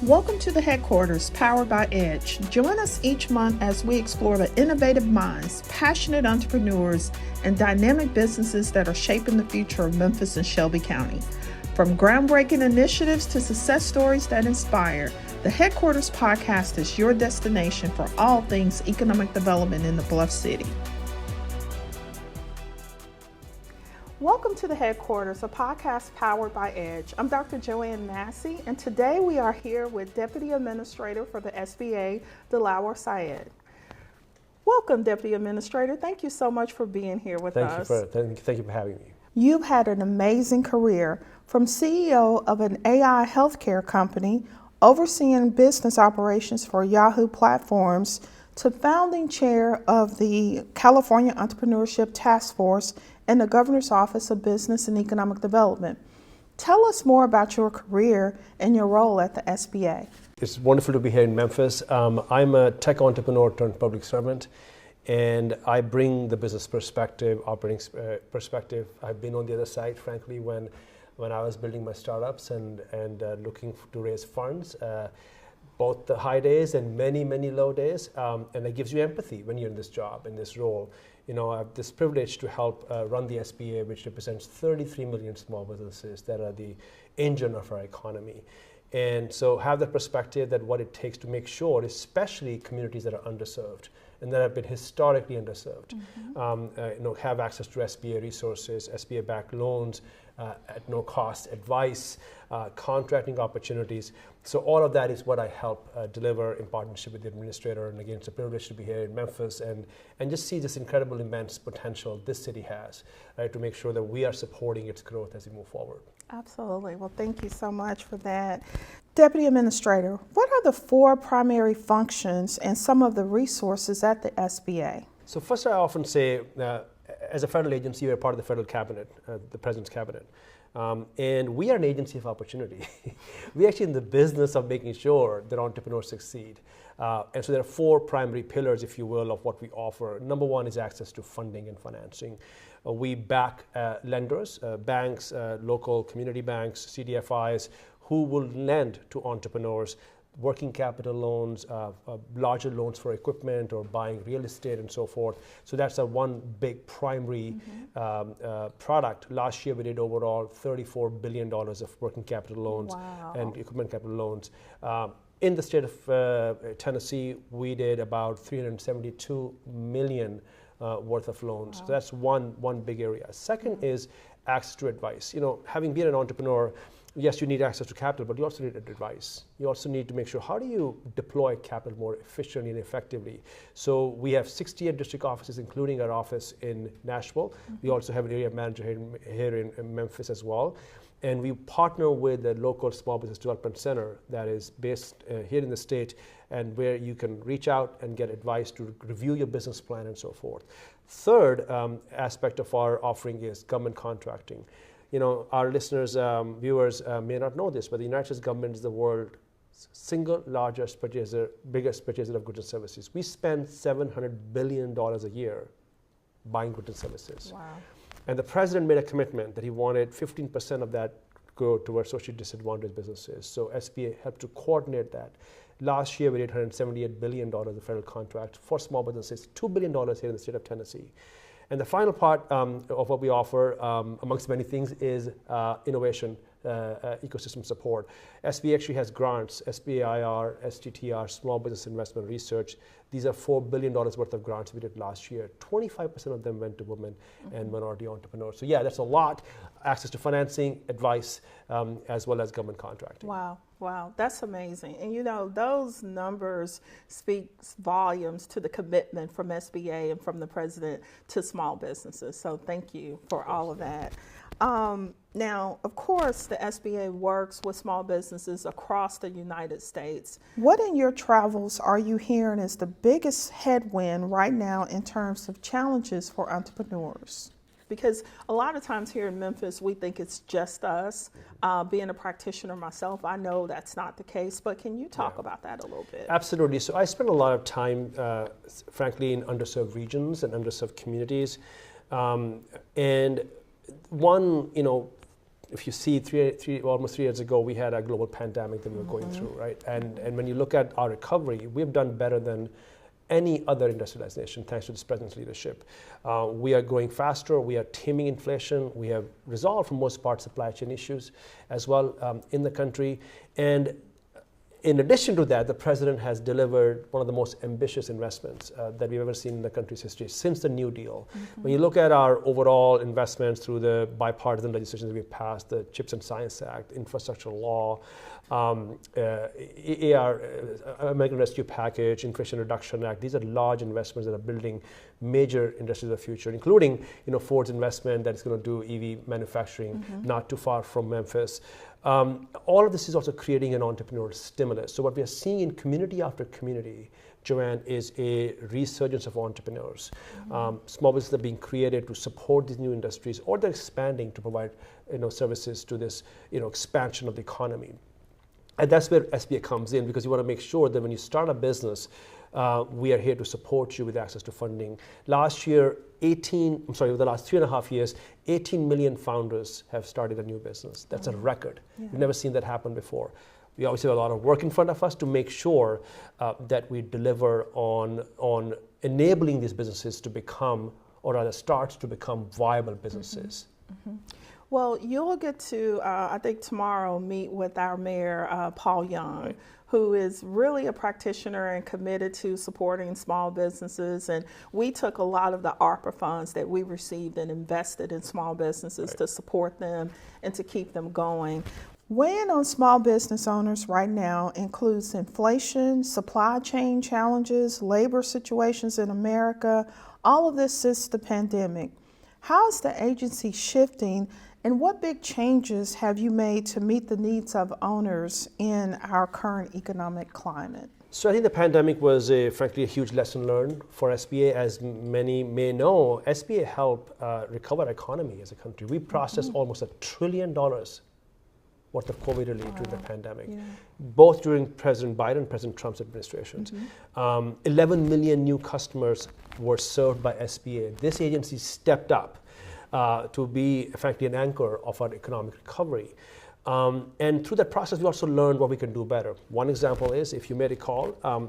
Welcome to the headquarters, powered by Edge. Join us each month as we explore the innovative minds, passionate entrepreneurs, and dynamic businesses that are shaping the future of Memphis and Shelby County. From groundbreaking initiatives to success stories that inspire, the Headquarters podcast is your destination for all things economic development in the Bluff City. Welcome to the Headquarters, a podcast powered by Edge. I'm Dr. Joanne Massey, and today we are here with Deputy Administrator for the SBA, Dilawar Syed. Welcome, Deputy Administrator. Thank you so much for being here with us. Thank you for having me. You've had an amazing career, from CEO of an AI healthcare company, overseeing business operations for Yahoo Platforms, to founding chair of the California Entrepreneurship Task Force and the Governor's Office of Business and Economic Development. Tell us more about your career and your role at the SBA. It's wonderful to be here in Memphis. I'm a tech entrepreneur turned public servant, and I bring the business perspective, operating perspective. I've been on the other side, frankly, when I was building my startups and looking to raise funds, both the high days and many low days, and that gives you empathy when you're in this job, in this role. You know, I have this privilege to help run the SBA, which represents 33 million small businesses that are the engine of our economy. And so have the perspective that what it takes to make sure, especially communities that are underserved and that have been historically underserved, have access to SBA resources, SBA-backed loans at no cost, advice, contracting opportunities. So all of that is what I help deliver in partnership with the administrator. And again, it's a privilege to be here in Memphis and just see this incredible, immense potential this city has, right, to make sure that we are supporting its growth as we move forward. Absolutely. Well, thank you so much for that. Deputy Administrator, what are the 4 primary functions and some of the resources at the SBA? So first, I often say, as a federal agency, we're part of the federal cabinet, the president's cabinet. And we are an agency of opportunity. We're actually in the business of making sure that entrepreneurs succeed. And so there are 4 primary pillars, if you will, of what we offer. Number 1 is access to funding and financing. We back lenders, banks, local community banks, CDFIs, who will lend to entrepreneurs working capital loans, larger loans for equipment or buying real estate and so forth. So that's one big primary product. Last year we did overall $34 billion of working capital loans and equipment capital loans. In the state of Tennessee, we did about $372 million worth of loans. So that's one big area. Second is access to advice. You know, having been an entrepreneur, yes, you need access to capital, but you also need advice. You also need to make sure, how do you deploy capital more efficiently and effectively? So we have 68 district offices, including our office in Nashville. We also have an area manager here in Memphis as well. And we partner with the local small business development center that is based here in the state, and where you can reach out and get advice to review your business plan and so forth. Third aspect of our offering is government contracting. You know, our listeners, viewers may not know this, but the United States government is the world's single largest biggest purchaser of goods and services. We spend $700 billion a year buying goods and services. Wow. And the president made a commitment that he wanted 15% of that go towards socially disadvantaged businesses. So SBA helped to coordinate that. Last year, we did $178 billion of federal contracts for small businesses, $2 billion here in the state of Tennessee. And the final part of what we offer, amongst many things, is innovation, ecosystem support. SBA actually has grants, SBIR, STTR, Small Business Investment Research. These are $4 billion worth of grants we did last year. 25% of them went to women and minority entrepreneurs. So yeah, that's a lot. Access to financing, advice, as well as government contracting. Wow, that's amazing. And you know, those numbers speak volumes to the commitment from SBA and from the president to small businesses. So thank you for all of that. Now, of course, the SBA works with small businesses across the United States. What in your travels are you hearing is the biggest headwind right now in terms of challenges for entrepreneurs? Because a lot of times here in Memphis, we think it's just us. Being a practitioner myself, I know that's not the case, but can you talk about that a little bit? Absolutely. So I spend a lot of time, frankly, in underserved regions and underserved communities. And one, if you see almost 3 years ago, we had a global pandemic that we were going through, right? And when you look at our recovery, we've done better than any other industrialized nation, thanks to this president's leadership. We are growing faster, we are taming inflation, we have resolved, for most part, supply chain issues as well in the country. And in addition to that, the president has delivered one of the most ambitious investments that we've ever seen in the country's history since the New Deal. When you look at our overall investments through the bipartisan legislation that we've passed, the CHIPS and Science Act, infrastructure law, American Rescue Package, Inflation Reduction Act, these are large investments that are building major industries of the future, including Ford's investment that is going to do EV manufacturing not too far from Memphis. All of this is also creating an entrepreneurial stimulus. So what we are seeing in community after community, Joanne, is a resurgence of entrepreneurs. Small businesses are being created to support these new industries, or they're expanding to provide services to this expansion of the economy. And that's where SBA comes in, because you want to make sure that when you start a business, we are here to support you with access to funding. Last year, over the last 3.5 years, 18 million founders have started a new business. That's a record. We've never seen that happen before. We obviously have a lot of work in front of us to make sure that we deliver on enabling these businesses to become, or rather start to become, viable businesses. Well, you'll get to, I think tomorrow, meet with our mayor, Paul Young, who is really a practitioner and committed to supporting small businesses. And we took a lot of the ARPA funds that we received and invested in small businesses to support them and to keep them going. Weighing on small business owners right now includes inflation, supply chain challenges, labor situations in America, all of this since the pandemic. How is the agency shifting, and what big changes have you made to meet the needs of owners in our current economic climate? So I think the pandemic was, frankly, a huge lesson learned for SBA. As many may know, SBA helped recover our economy as a country. We processed almost $1 trillion worth of COVID relief during the pandemic, both during President Biden and President Trump's administrations. 11 million new customers were served by SBA. This agency stepped up to be, frankly, an anchor of our economic recovery. And through that process, we also learned what we can do better. One example is, if you may recall,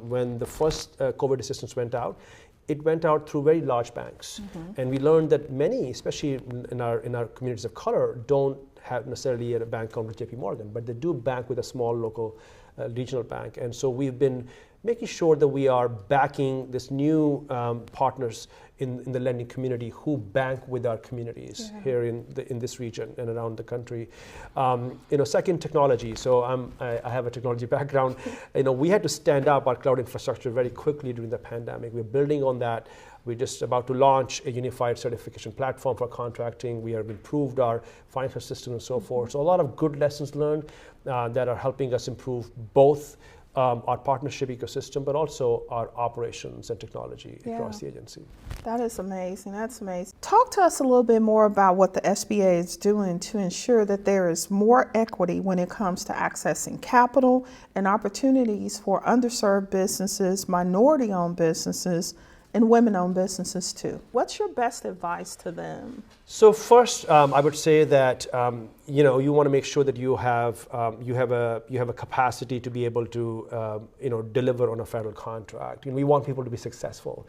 when the first COVID assistance went out, it went out through very large banks. And we learned that many, especially in our communities of color, don't have necessarily a bank account with JP Morgan, but they do bank with a small local regional bank. And so we've been making sure that we are backing this new partners in the lending community who bank with our communities here in this region and around the country. Second, technology. So I have a technology background. We had to stand up our cloud infrastructure very quickly during the pandemic. We're building on that. We're just about to launch a unified certification platform for contracting. We have improved our financial system and so forth. So a lot of good lessons learned that are helping us improve both our partnership ecosystem, but also our operations and technology across the agency. That is amazing. That's amazing. Talk to us a little bit more about what the SBA is doing to ensure that there is more equity when it comes to accessing capital and opportunities for underserved businesses, minority-owned businesses, and women-owned businesses too. What's your best advice to them? So first, I would say that you want to make sure that you have a capacity to be able to deliver on a federal contract. We want people to be successful,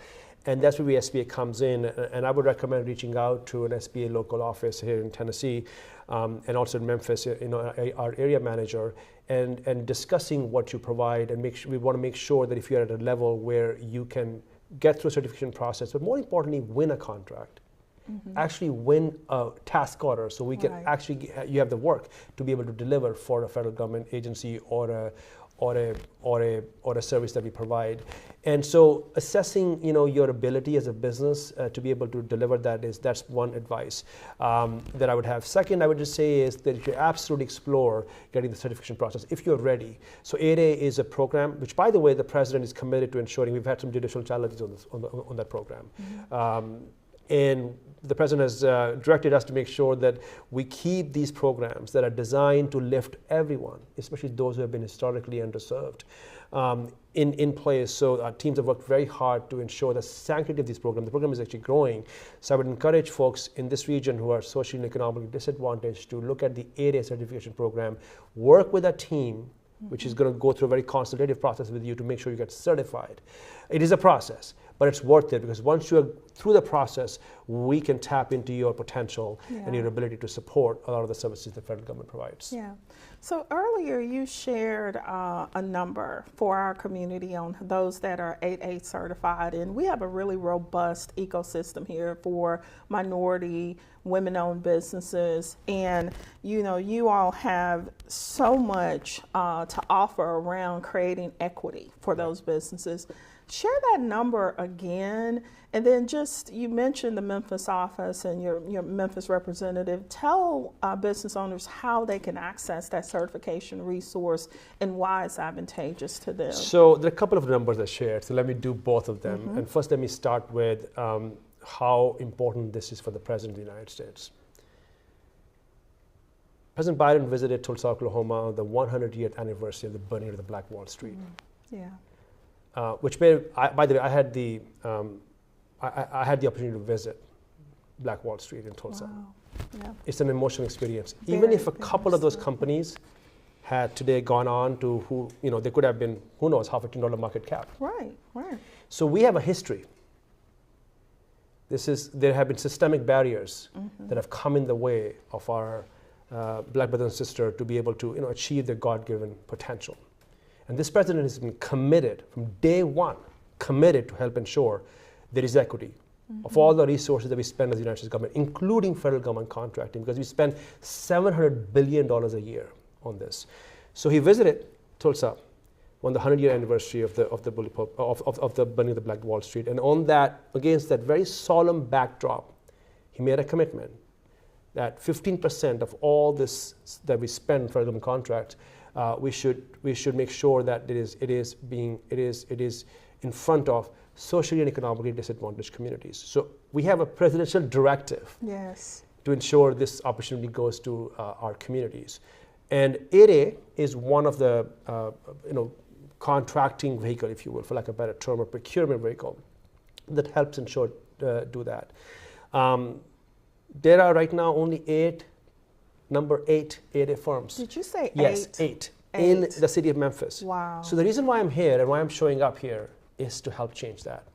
and that's where the SBA comes in. And I would recommend reaching out to an SBA local office here in Tennessee, and also in Memphis, our area manager, and discussing what you provide. And we want to make sure that if you're at a level where you can get through a certification process, but more importantly, win a contract. Actually win a task order, so we can you have the work to be able to deliver for a federal government agency or a service that we provide. And so assessing your ability as a business to be able to deliver that's one advice that I would have. Second, I would just say is that you should absolutely explore getting the certification process if you're ready. So 8A is a program which, by the way, the president is committed to ensuring. We've had some judicial challenges on that program. And the president has directed us to make sure that we keep these programs that are designed to lift everyone, especially those who have been historically underserved, in place. So our teams have worked very hard to ensure the sanctity of these programs. The program is actually growing. So I would encourage folks in this region who are socially and economically disadvantaged to look at the 8A certification program, work with a team which is going to go through a very consultative process with you to make sure you get certified. It is a process, but it's worth it, because once you are through the process, we can tap into your potential and your ability to support a lot of the services the federal government provides. Yeah. So earlier you shared a number for our community on those that are 8A certified, and we have a really robust ecosystem here for minority, women-owned businesses, and you all have so much to offer around creating equity for those businesses. Share that number again, and then you mentioned the Memphis office and your Memphis representative. Tell business owners how they can access that certification resource and why it's advantageous to them. So there are a couple of numbers I shared, so let me do both of them. And first let me start with how important this is for the President of the United States. President Biden visited Tulsa, Oklahoma on the 100th anniversary of the burning of the Black Wall Street. Which by the way, I had the opportunity to visit Black Wall Street in Tulsa. Wow. Yeah. It's an emotional experience. Even if a couple of those companies had today gone on to they could have been, who knows, half a $1 trillion market cap. Right. So we have a history. There have been systemic barriers that have come in the way of our Black brother and sister to be able to achieve their God-given potential. And this president has been committed from day one, committed to help ensure there is equity of all the resources that we spend as the United States government, including federal government contracting, because we spend $700 billion a year on this. So he visited Tulsa on the 100-year anniversary of the burning of the Black Wall Street, and on that, against that very solemn backdrop, he made a commitment that 15% of all this that we spend on federal government contracts, we should make sure that it is in front of socially and economically disadvantaged communities. So we have a presidential directive to ensure this opportunity goes to our communities. And 8A is one of the contracting vehicle, if you will, for lack of a better term, or procurement vehicle that helps ensure do that. There are right now only number 8 8A firms. Did you say 8? Yes, 8 in the city of Memphis. Wow. So the reason why I'm here and why I'm showing up here is to help change that.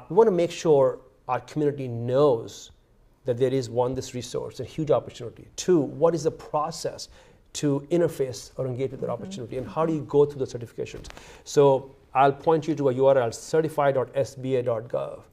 We want to make sure our community knows that there is, one, this resource, a huge opportunity. Two, what is the process to interface or engage with that opportunity, and how do you go through the certifications? So I'll point you to a URL, certify.sba.gov.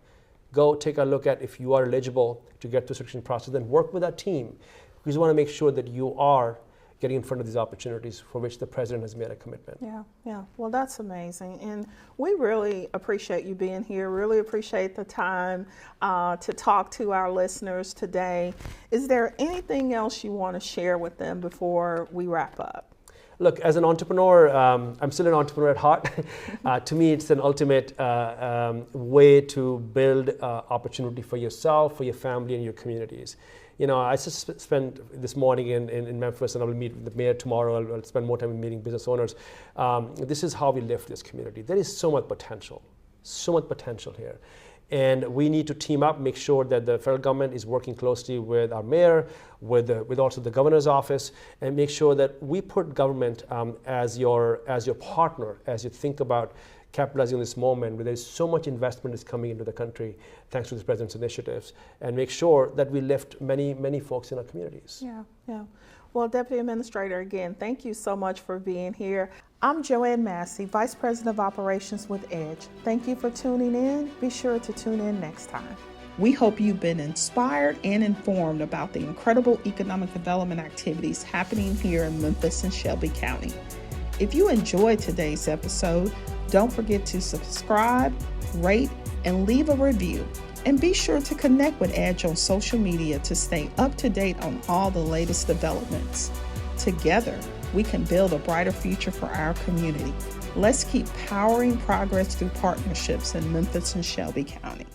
Go take a look at if you are eligible to get through the certification process, then work with that team, because we want to make sure that you are getting in front of these opportunities for which the president has made a commitment. Yeah. Well, that's amazing. And we really appreciate you being here, really appreciate the time to talk to our listeners today. Is there anything else you want to share with them before we wrap up? Look, as an entrepreneur, I'm still an entrepreneur at heart. To me, it's an ultimate way to build opportunity for yourself, for your family, and your communities. I just spent this morning in Memphis, and I will meet with the mayor tomorrow. I'll spend more time meeting business owners. This is how we lift this community. There is so much potential here. And we need to team up, make sure that the federal government is working closely with our mayor, with also the governor's office, and make sure that we put government as your partner as you think about capitalizing on this moment where there's so much investment is coming into the country thanks to this president's initiatives, and make sure that we lift many folks in our communities. Yeah. Well, Deputy Administrator, again, thank you so much for being here. I'm Joanne Massey, Vice President of Operations with EDGE. Thank you for tuning in. Be sure to tune in next time. We hope you've been inspired and informed about the incredible economic development activities happening here in Memphis and Shelby County. If you enjoyed today's episode, don't forget to subscribe, rate, and leave a review. And be sure to connect with EDGE on social media to stay up to date on all the latest developments. Together, we can build a brighter future for our community. Let's keep powering progress through partnerships in Memphis and Shelby County.